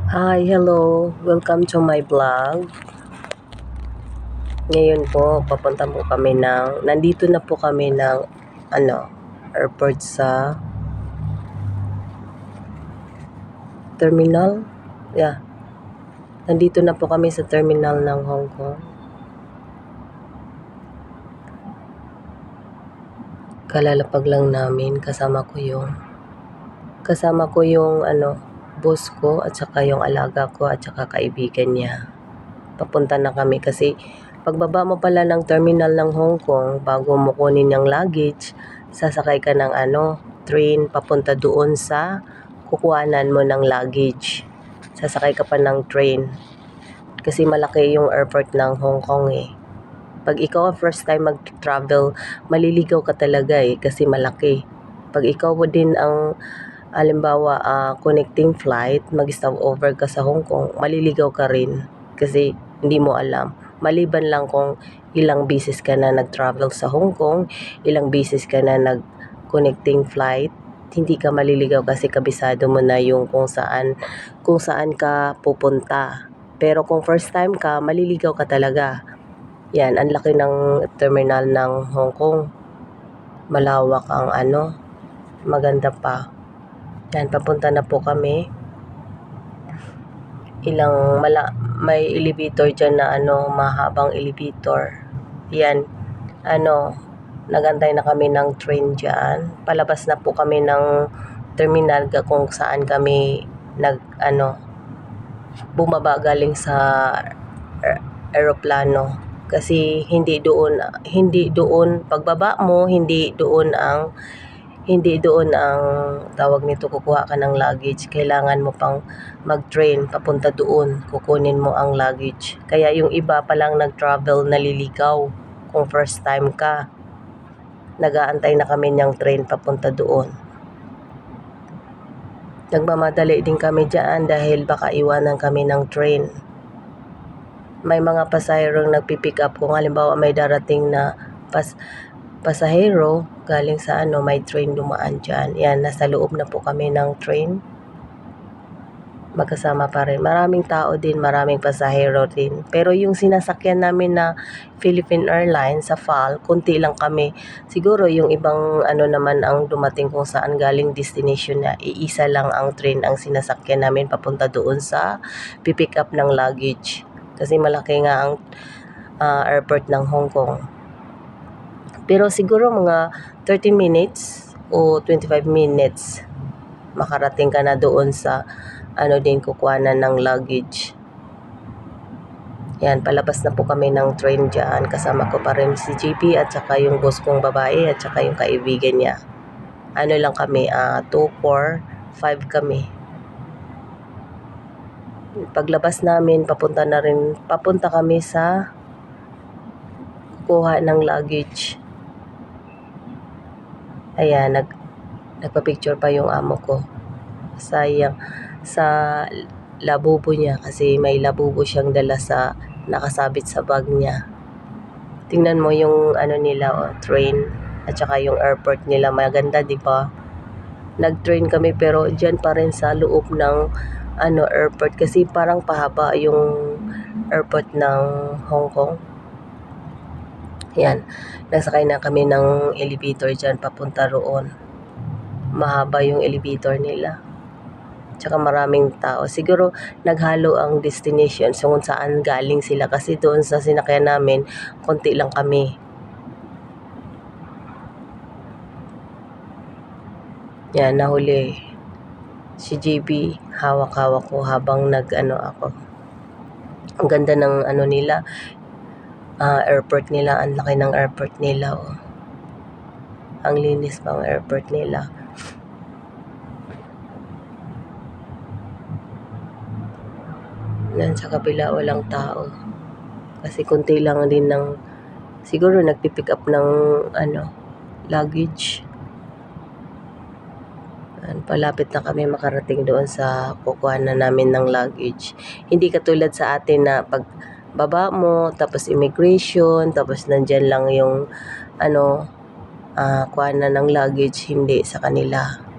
Hi, hello. Welcome to my vlog. Ngayon po, nandito na po kami ng airport sa terminal. Yeah. Nandito na po kami sa terminal ng Hong Kong. Kalalapag lang namin, kasama ko yung boss ko at saka yung alaga ko at saka kaibigan niya. Papunta na kami kasi pagbaba mo pala ng terminal ng Hong Kong, bago mo kunin yung luggage, sasakay ka ng train papunta doon sa kukuhanan mo ng luggage. Sasakay ka pa ng train kasi malaki yung airport ng Hong Kong eh. Pag ikaw first time mag-travel, maliligaw ka talaga eh kasi malaki. Pag ikaw din ang halimbawa connecting flight, mag-stop over ka sa Hong Kong, maliligaw ka rin kasi hindi mo alam. Maliban lang kung ilang beses ka na nag-travel sa Hong Kong, ilang beses ka na nag-connecting flight, hindi ka maliligaw kasi kabisado mo na yung kung saan ka pupunta. Pero kung first time ka, maliligaw ka talaga. Yan, ang laki ng terminal ng Hong Kong. Malawak ang maganda pa. Yan, papunta na po kami. May elevator dyan na mahabang elevator. Yan, nagantay na kami ng train dyan. Palabas na po kami ng terminal kung saan kami bumaba galing sa aeroplano. Kasi hindi doon pagbaba mo, hindi doon ang tawag nito, kukuha ka ng luggage. Kailangan mo pang mag-train papunta doon, kukunin mo ang luggage. Kaya yung iba pa lang nag-travel, naliligaw kung first time ka. Nag-aantay na kami ng train papunta doon. Nagmamadali din kami dyan dahil baka iwanan kami ng train. May mga pasahero nagpipick up kung halimbawa may darating na pasahero galing sa may train dumaan dyan. Yan, nasa loob na po kami ng train. Magkasama pa rin. Maraming tao din, maraming pasahero din. Pero yung sinasakyan namin na Philippine Airlines sa FAL, kunti lang kami. Siguro yung ibang naman ang dumating kung saan galing destination na, iisa lang ang train ang sinasakyan namin papunta doon sa pipick up ng luggage. Kasi malaki nga ang airport ng Hong Kong. Pero siguro mga 30 minutes o 25 minutes makarating ka na doon sa kukuhanan ng luggage. Yan, palabas na po kami ng train dyan. Kasama ko pa rin si JP at saka yung boss kong babae at saka yung kaibigan niya. Lang kami, 2, 4, 5 kami. Paglabas namin, papunta kami sa kukuha ng luggage. Ayan, nagpa-picture pa yung amo ko. Sayang sa labubo niya kasi may labubo siyang dala sa nakasabit sa bag niya. Tingnan mo yung nila, train at saka yung airport nila, maganda, di ba? Nag-train kami pero diyan pa rin sa loob ng airport kasi parang pahaba yung airport ng Hong Kong. Yan, nasakay na kami ng elevator dyan papunta roon. Mahaba yung elevator nila. Tsaka maraming tao. Siguro naghalo ang destination so kung saan galing sila kasi doon sa sinakyan namin, konti lang kami. Yan, nahuli si JB, hawak-hawak ko habang ako. Ang ganda ng nila, airport nila, ang laki ng airport nila. Oh. Ang linis pang airport nila. Yan, sa kabila walang tao. Kasi kunti lang din siguro nagpipick up ng luggage. Palapit na kami makarating doon sa kukuha na namin ng luggage. Hindi katulad sa atin na pag baba mo, tapos immigration, tapos nandyan lang yung kuha na ng luggage. Hindi, sa kanila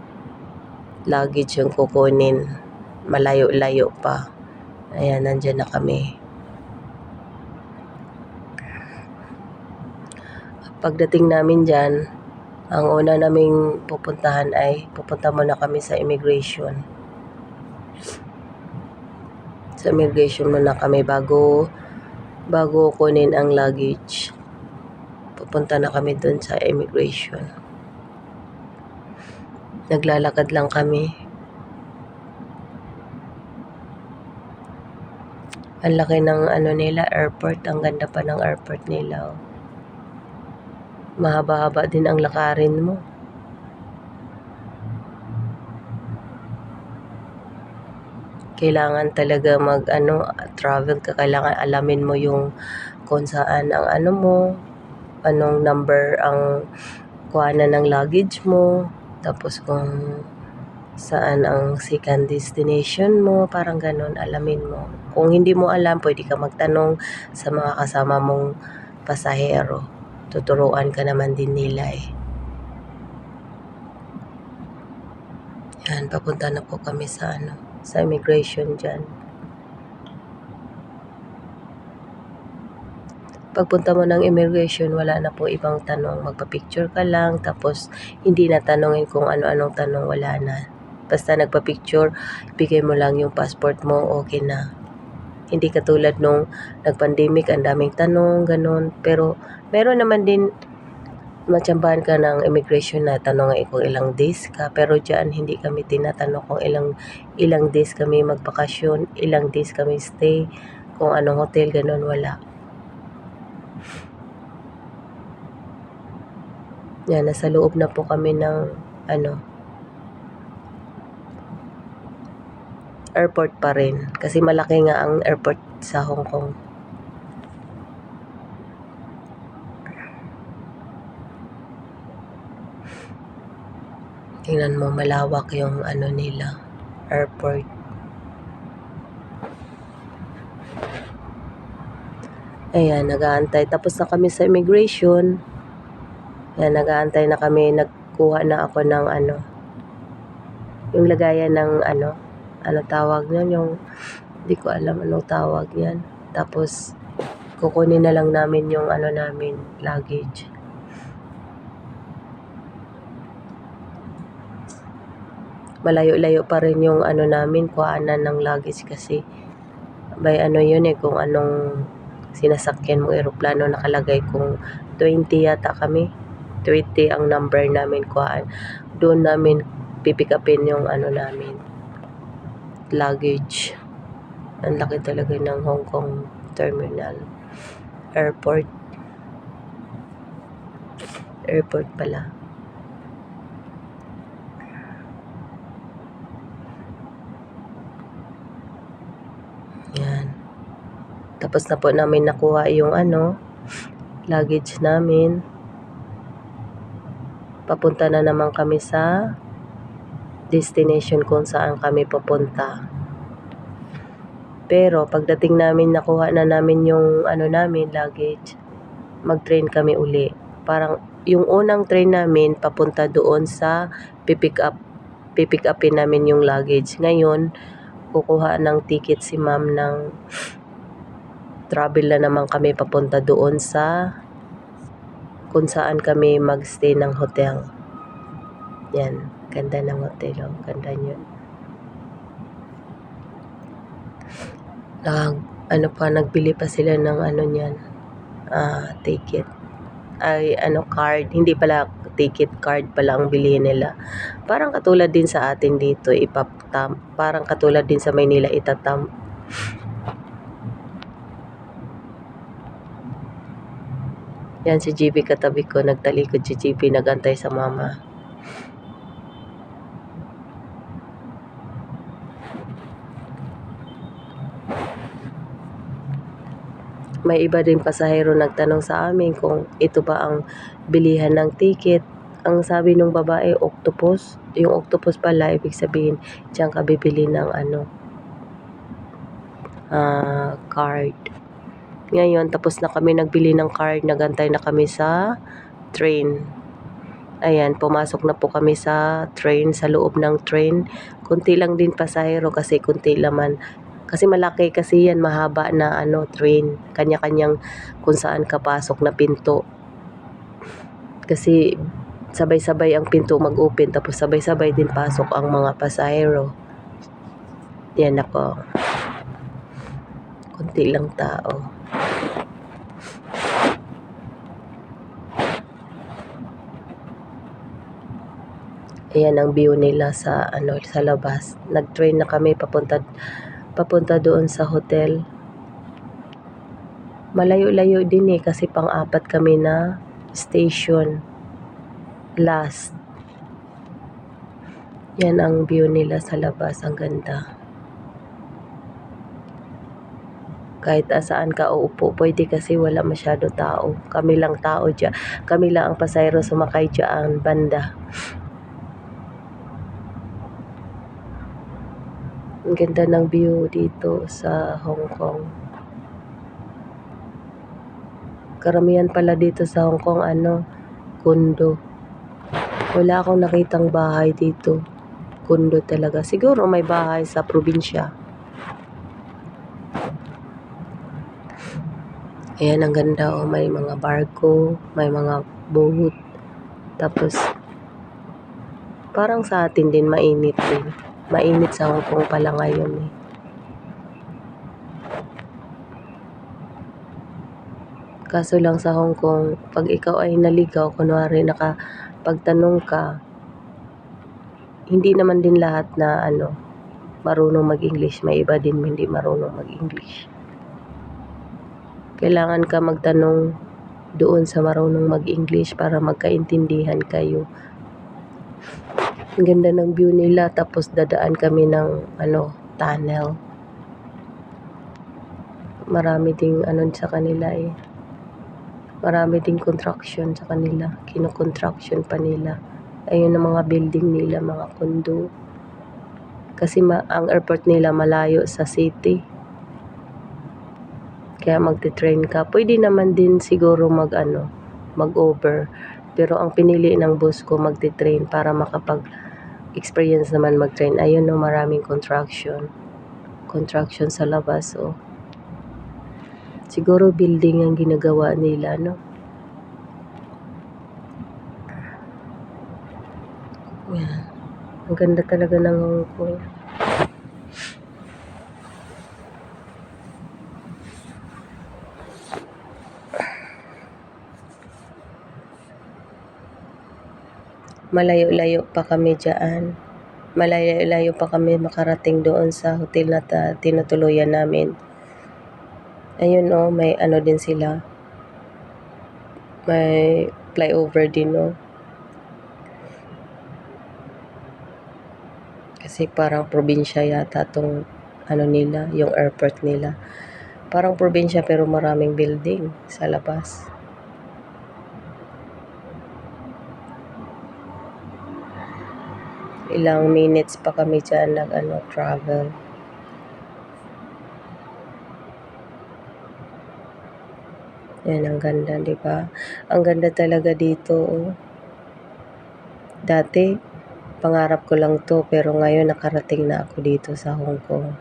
luggage yung kukunin. malayo-layo pa. Ayan, nandyan na kami. Pagdating namin dyan, ang una naming pupuntahan ay pupunta muna kami sa immigration. Sa immigration muna kami bago kunin ang luggage. Pupunta na kami dun sa immigration. Naglalakad lang kami. Ang laki ng nila, airport. Ang ganda pa ng airport nila. Mahaba-haba din ang lakarin mo. Kailangan talaga travel ka. Kailangan alamin mo yung kung saan ang anong number ang kuhanan ng luggage mo. Tapos kung saan ang second destination mo, parang ganun, alamin mo. Kung hindi mo alam, pwede ka magtanong sa mga kasama mong pasahero. Tuturuan ka naman din nila Yan, papunta na po kami sa immigration dyan. Pagpunta mo ng immigration, wala na po ibang tanong. Magpa-picture ka lang, tapos hindi na tanongin kung ano-anong tanong, wala na. Basta nagpa-picture, bigay mo lang yung passport mo, okay na. Hindi katulad nung nag-pandemic, ang daming tanong, ganun. Pero meron naman din matsambahan ka ng immigration na tanong kung ilang days ka. Pero dyan, hindi kami tinatanong kung ilang days kami magbakasyon, ilang days kami stay, kung anong hotel, ganun, wala. Yan, nasa loob na po kami ng airport pa rin. Kasi malaki nga ang airport sa Hong Kong. Tingnan mo, malawak yung nila, airport. Ayan, nag-aantay. Tapos na kami sa immigration. Ayan, nag-aantay na kami. Nagkuha na ako ng yung lagayan ng tawag nun, yung hindi ko alam anong tawag yan. Tapos kukunin na lang namin yung namin, luggage. Malayo-layo pa rin yung namin, kuhanan ng luggage kasi by yun kung anong sinasakyan mo eroplano, nakalagay kung 20 yata kami. 20 ang number namin kuhaan. Doon namin pipick upin yung namin, luggage. Ang laki talaga ng Hong Kong terminal. Airport pala. Yan. Tapos na po namin nakuha yung luggage namin. Papunta na naman kami sa destination kung saan kami papunta. Pero pagdating namin, nakuha na namin yung namin, luggage, mag-train kami uli. Parang yung unang train namin papunta doon sa pipick upin namin yung luggage. Ngayon, kukuha ng ticket si ma'am ng travel na naman kami papunta doon sa kung saan kami magstay ng hotel. Yan, ganda ng hotel, ganda nyo. Nagbili pa sila ng niyan, ticket. Card, hindi pala ticket, card pala ang bilihin nila. Parang katulad din sa atin dito, parang katulad din sa Maynila, itatam. Yan si GB katabi ko, nagtalikod si GB, nagantay sa mama. May iba din pasahero nagtanong sa amin kung ito ba ang bilihan ng ticket. Ang sabi ng babae, octopus. Yung octopus pala, ibig sabihin, diyan ka bibili ng card. Ngayon, tapos na kami nagbili ng card, nagantay na kami sa train. Ayan, pumasok na po kami sa train, sa loob ng train. Kunti lang din pasahero kasi kunti laman. Kasi malaki kasi yan, mahaba na train. Kanya-kanyang kung saan kapasok na pinto. Kasi sabay-sabay ang pinto mag-open tapos sabay-sabay din pasok ang mga pasahero. Yan ako. Kunti lang tao. Ayan ang view nila sa sa labas. Nag-train na kami papunta doon sa hotel. Malayo-layo din kasi pang-apat kami na station. Last. Yan ang view nila sa labas, ang ganda. Kahit saan ka uupo, pwede kasi wala masyado tao. Kami lang tao dyan. Kami lang ang pasahero sumakay dyan banda. Ang ganda ng view dito sa Hong Kong. Karamihan pala dito sa Hong Kong, condo. Wala akong nakitang bahay dito. Condo talaga. Siguro may bahay sa probinsya. Ayan, ang ganda. May mga barko, may mga boat. Tapos, parang sa atin din, mainit din. Mainit sa Hong Kong pala ngayon Kaso lang sa Hong Kong, pag ikaw ay naligaw, kunwari nakapagtanong ka, hindi naman din lahat na marunong mag-English. May iba din hindi marunong mag-English. Kailangan ka magtanong doon sa marunong mag-English para magkaintindihan kayo. Ang ganda ng view nila, tapos dadaan kami ng tunnel. Marami ding sa kanila Marami ding construction sa kanila. Kino-construction pa nila. Ayun ang mga building nila, mga condo. Kasi ang airport nila malayo sa city. Kaya magte-train ka. Pwede naman din siguro mag-over. Pero ang pinili ng boss ko magte-train para makapag-experience naman mag-train. Ayun maraming construction. Construction sa labas Siguro building ang ginagawa nila Yan. Ang ganda talaga ng Hong Kong. Malayo-layo pa kami dyan. Malayo-layo pa kami makarating doon sa hotel na tinutuluyan namin. Ayun may din sila. May flyover din Kasi parang probinsya yata tong nila, yung airport nila. Parang probinsya pero maraming building sa labas. Ilang minutes pa kami dyan travel. Yan, ang ganda, di ba? Ang ganda talaga dito Dati, pangarap ko lang to, pero ngayon nakarating na ako dito sa Hong Kong.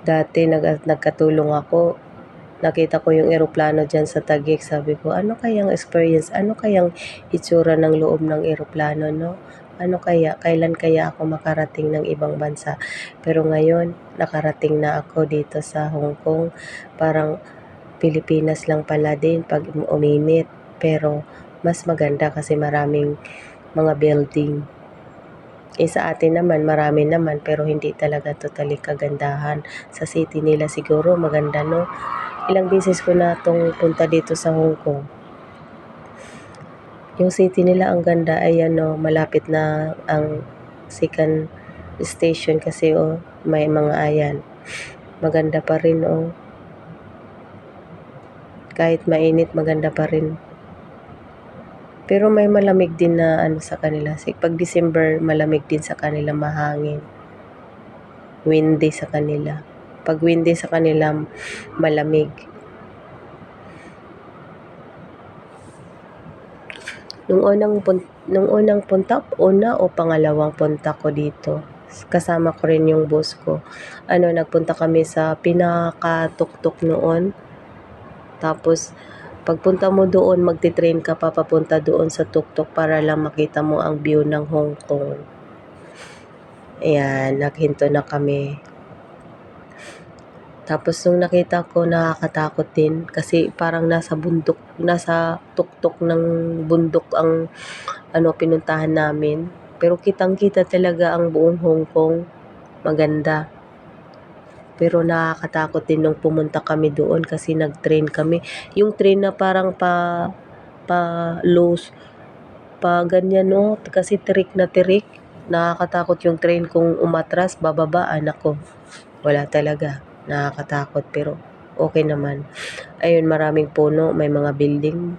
Dati nagkatulong ako. Nakita ko yung eroplano dyan sa Taguig. Sabi ko, ano kayang experience? Ano kayang itsura ng loob ng eroplano, Ano kaya? Kailan kaya ako makarating ng ibang bansa? Pero ngayon, nakarating na ako dito sa Hong Kong. Parang Pilipinas lang pala din pag uminit. Pero mas maganda kasi maraming mga building. Sa atin naman, marami naman pero hindi talaga totally kagandahan. Sa city nila siguro maganda Ilang beses ko na itong punta dito sa Hong Kong. Yung city nila ang ganda ay malapit na ang second station kasi may mga maganda pa rin Kahit mainit maganda pa rin. Pero may malamig din na sa kanila. Pag December malamig din sa kanila, mahangin. Windy sa kanila. Pag windy sa kanila, malamig. Nung unang punta, una o pangalawang punta ko dito, kasama ko rin yung boss ko. Nagpunta kami sa pinakatuktok noon. Tapos, pagpunta mo doon, magti-train ka pa papunta doon sa tuktok para lang makita mo ang view ng Hong Kong. Ayan, naghinto na kami. Tapos nung nakita ko, nakakatakot din kasi parang nasa tuktok ng bundok ang pinuntahan namin. Pero kitang-kita talaga ang buong Hong Kong. Maganda. Pero nakakatakot din nung pumunta kami doon kasi nag-train kami. Yung train na parang loose, ganyan no, kasi tirik na tirik. Nakakatakot yung train kung umatras, bababaan ako. Wala talaga. Nakakatakot pero okay naman. Ayun, maraming puno, may mga building.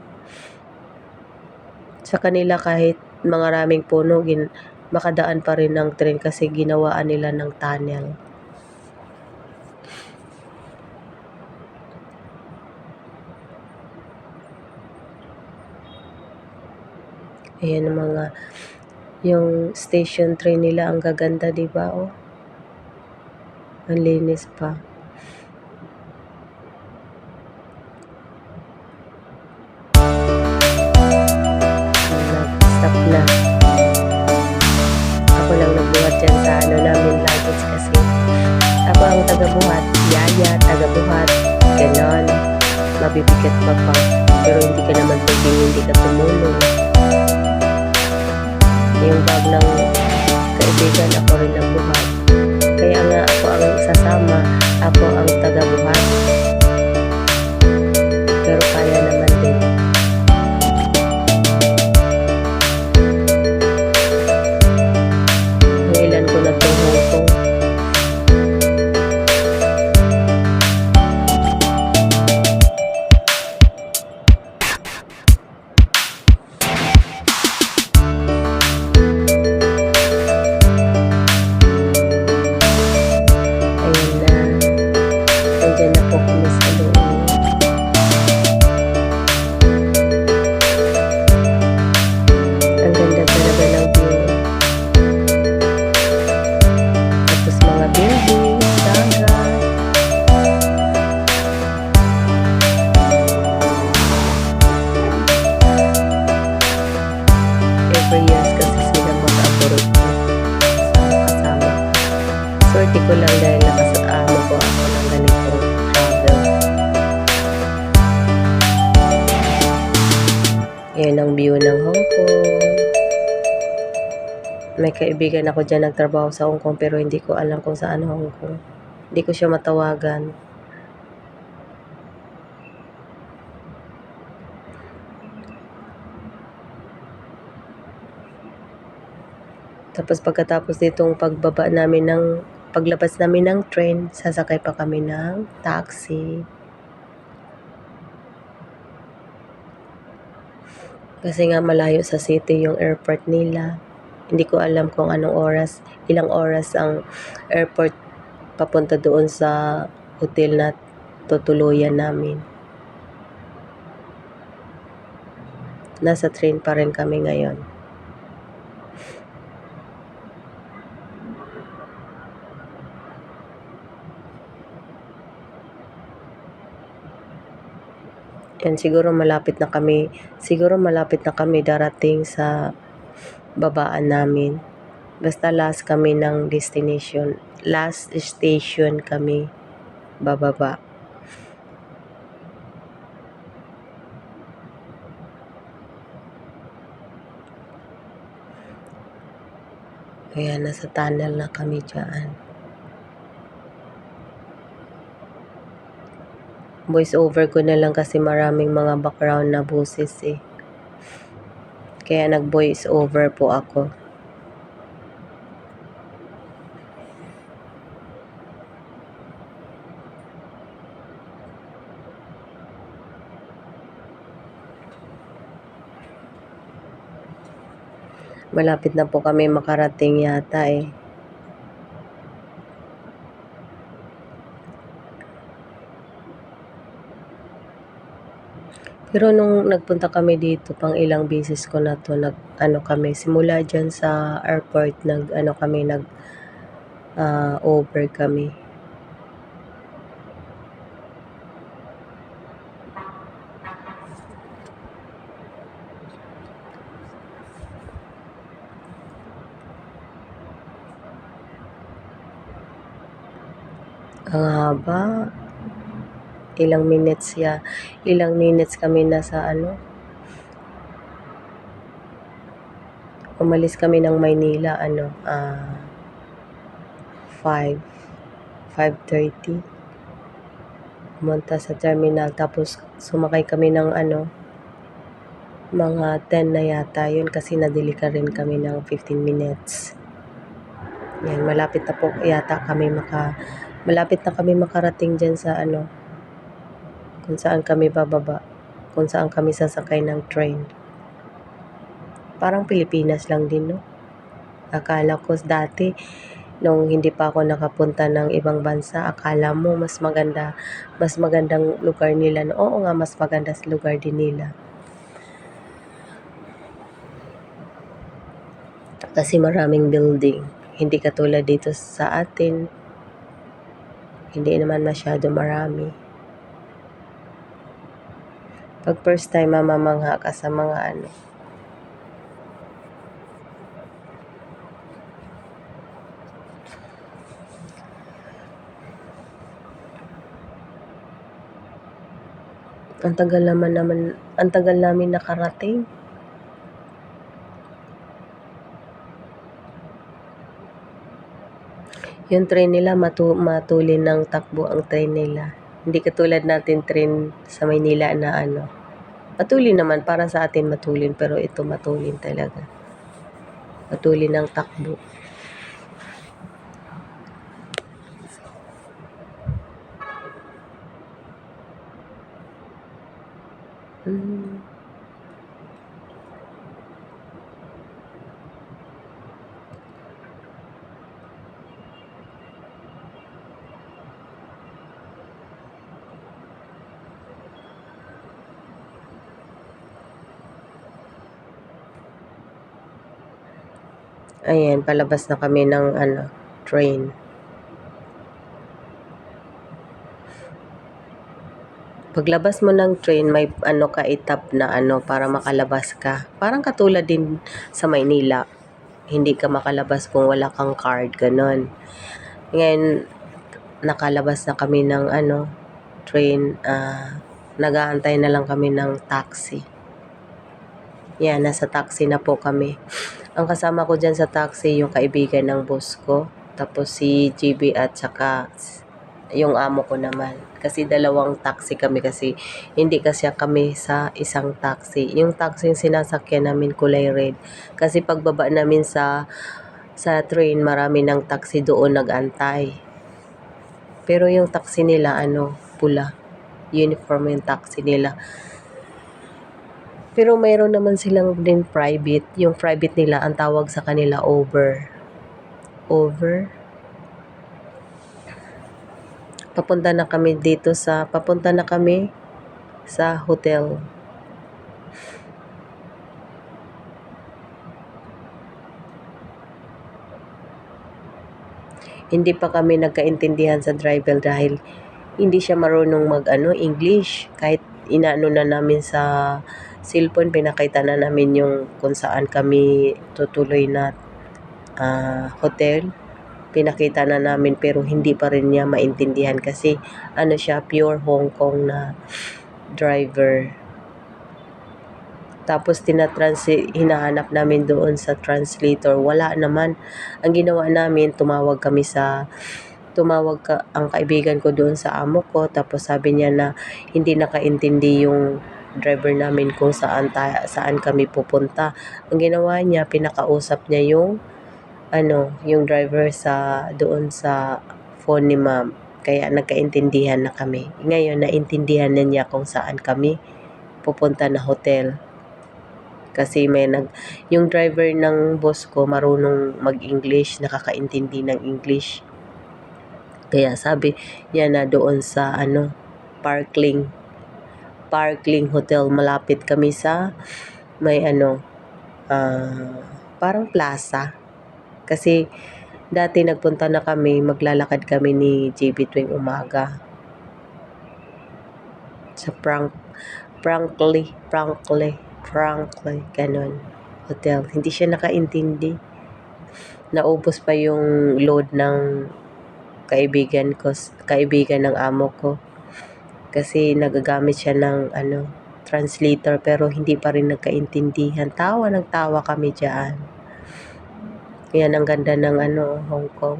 Sa kanila kahit maraming puno, makadaan pa rin ng train kasi ginawaan nila ng tunnel. Ayan yung station train nila, ang gaganda, di ba? Oh. Ang linis pa. Nag-stop na. Ako lang nagbuhat dyan sa namin luggage kasi ako ang taga-buhat. Yaya, taga-buhat. Ganon. Mabibigat pa pa. Pero hindi ka naman pwedeng hindi ka tumulong. Yung bag ng kaibigan, ako rin ang buhat. Kaya nga ako ang sasama, ako ang taga-buhat. Pero kaya naman din. Ilan ko na itong Hong Kong. Nandiyan na po kami sa loob. Ang ganda talaga ng view. Tapos mga building, dagat. Every years kasi sila mag-abroad ko. Kasama. Swerte ko lang dahil nakasama ko ako ng ganitong travel. Yan ang view ng Hong Kong. May kaibigan ako dyan nagtrabaho sa Hong Kong pero hindi ko alam kung saan Hong Kong. Hindi ko siya matawagan. Tapos pagkatapos nitong paglabas namin ng train, sasakay pa kami ng taxi. Kasi nga malayo sa city yung airport nila. Hindi ko alam kung ilang oras ang airport papunta doon sa hotel na tutuluyan namin. Nasa train pa rin kami ngayon. Yan, siguro malapit na kami darating sa babaan namin. Basta last kami ng destination. Last station kami bababa. Kaya nasa tunnel na kami dyan. Voice over ko na lang kasi maraming mga background na boses eh. Kaya nag-voice over po ako. Malapit na po kami makarating yata eh. Pero nung nagpunta kami dito, pang ilang beses ko na to, kami, simula dyan sa airport, over kami. Ang haba. Ilang minutes kami umalis kami ng Maynila, 5:30. Pumunta sa terminal, tapos sumakay kami ng mga 10 na yata yun, kasi nadili ka rin kami ng 15 minutes. Yan, malapit na kami makarating dyan sa kung saan kami bababa, kung saan kami sasakay ng train. Parang Pilipinas lang din, no? Akala ko dati, nung hindi pa ako nakapunta ng ibang bansa, akala mo mas magandang lugar nila. Oo nga, mas maganda sa lugar din nila. Kasi maraming building. Hindi katulad dito sa atin. Hindi naman masyado marami. Pag first time, mamamangha ka sa mga ang tagal namin nakarating. Yung train nila, matulin ng takbo ang train nila. Hindi katulad natin train sa Maynila na matulin naman, para sa atin matulin, pero ito matulin talaga. Matulin ng takbo. Ayan, palabas na kami ng train. Paglabas mo ng train, may ka-itap na para makalabas ka. Parang katulad din sa Maynila. Hindi ka makalabas kung wala kang card, ganon. Ngayon, nakalabas na kami ng train. Nag-aantay na lang kami ng taxi. Yan, nasa taxi na po kami. Ang kasama ko dyan sa taxi, yung kaibigan ng boss ko. Tapos si GB at saka yung amo ko naman. Kasi dalawang taxi kami, kasi hindi kasi kami sa isang taxi. Yung taxi yung sinasakyan namin kulay red. Kasi pagbaba namin sa train, marami ng taxi doon nag-antay. Pero yung taxi nila pula. Uniform yung taxi nila. Pero mayroon naman silang din private. Yung private nila, ang tawag sa kanila over. Papunta na kami sa hotel. Hindi pa kami nagkaintindihan sa driver dahil hindi siya marunong English. Kahit inaano na namin sa cellphone, pinakita na namin yung kung saan kami tutuloy na hotel. Pinakita na namin, pero hindi pa rin niya maintindihan kasi siya, pure Hong Kong na driver. Tapos hinahanap namin doon sa translator, wala naman. Ang ginawa namin, ang kaibigan ko doon sa amo ko, tapos sabi niya na hindi nakaintindi yung driver namin kung saan kami pupunta. Ang ginawa niya, pinakausap niya yung driver doon sa phone ni ma'am. Kaya nagkaintindihan na kami. Ngayon, naintindihan na niya kung saan kami pupunta na hotel. Kasi yung driver ng boss ko marunong mag-English, nakakaintindi ng English. Kaya sabi niya na doon sa Parkling. Sparkling Hotel. Malapit kami sa may parang plaza. Kasi dati nagpunta na kami, maglalakad kami ni JB tuwing umaga. Sa Frankly, ganun, hotel. Hindi siya nakaintindi. Naubos pa yung load ng kaibigan ng amo ko. Kasi nagagamit siya ng translator pero hindi pa rin nagkaintindihan. Tawa ng tawa kami diyan. Yan ang ganda ng Hong Kong.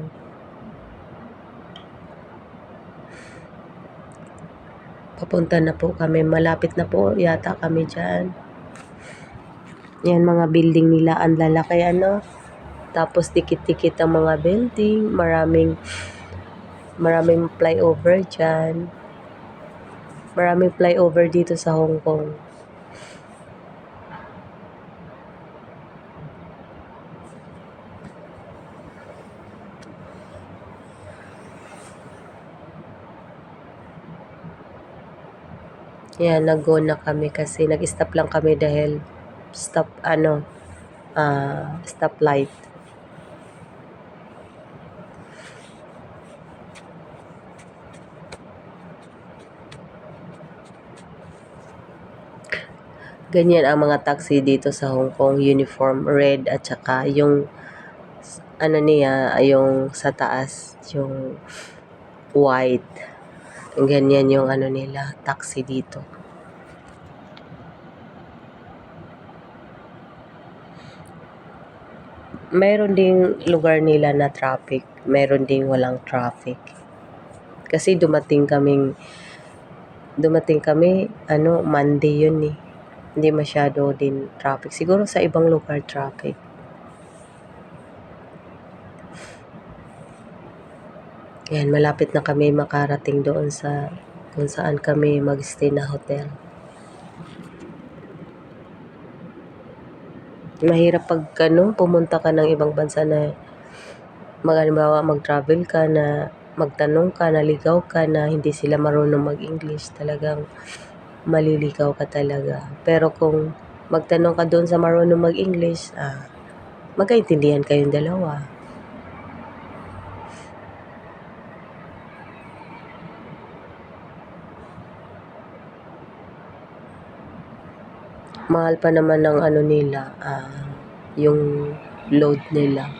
Papunta na po kami. Malapit na po yata kami diyan. Yan mga building nila, ang lalaki Tapos dikit-dikit ang mga building, maraming flyover diyan. Maraming flyover dito sa Hong Kong. Yan, nag-go na kami kasi nag-stop lang kami dahil stoplight. Ganyan ang mga taxi dito sa Hong Kong, uniform, red at saka yung yung sa taas, yung white. Ganyan yung nila, taxi dito. Mayroon ding lugar nila na traffic, mayroon ding walang traffic. Kasi dumating kami Monday yun eh. Hindi masyado din traffic. Siguro sa ibang lugar traffic. Yan, malapit na kami makarating doon sa kung saan kami mag-stay na hotel. Mahirap pag pumunta ka ng ibang bansa na mag-travel ka na magtanong ka, naligaw ka na hindi sila marunong mag-English, talagang maliligaw ka talaga. Pero kung magtanong ka doon sa marunong mag-English, magkaintindihan kayong dalawa. Mahal pa naman ng nila, yung load nila.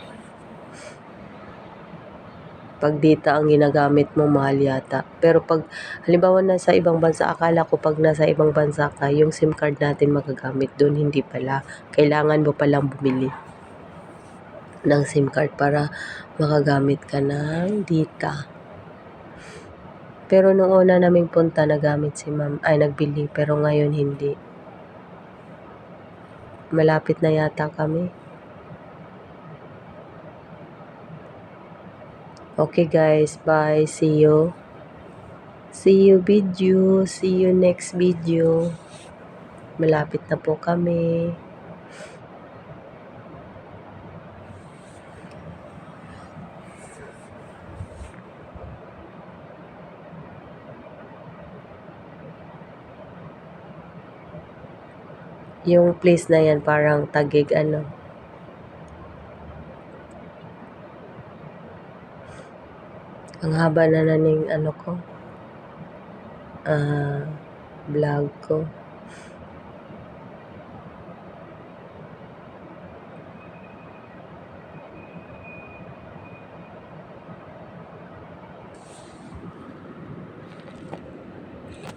Pag data ang ginagamit mo, mahal yata. Pero pag, halimbawa nasa ibang bansa, akala ko pag nasa ibang bansa ka, yung SIM card natin magagamit doon, hindi pala. Kailangan mo palang bumili ng SIM card para makagamit ka ng data. Pero nung una naming punta, nagbili, pero ngayon hindi. Malapit na yata kami. Okay guys, bye. See you video. See you next video. Malapit na po kami. Yung place na yan parang Taguig Ang haba na naning vlog ko.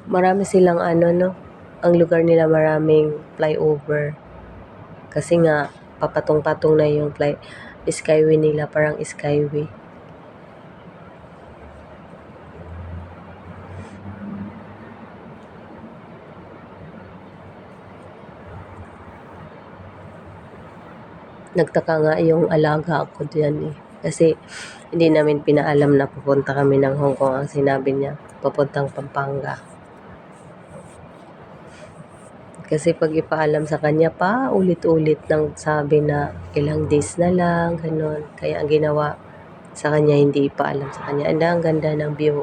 Marami silang ang lugar nila maraming flyover. Kasi nga papatong-patong na yung skyway nila, parang skyway. Nagtaka nga yung alaga ako diyan eh. Kasi hindi namin pinaalam na pupunta kami ng Hong Kong. Ang sinabi niya, papuntang Pampanga. Kasi pag ipaalam sa kanya pa, ulit-ulit nang sabi na ilang days na lang, ganun. Kaya ang ginawa sa kanya, hindi ipaalam sa kanya. Ang ganda ng view.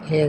Kaya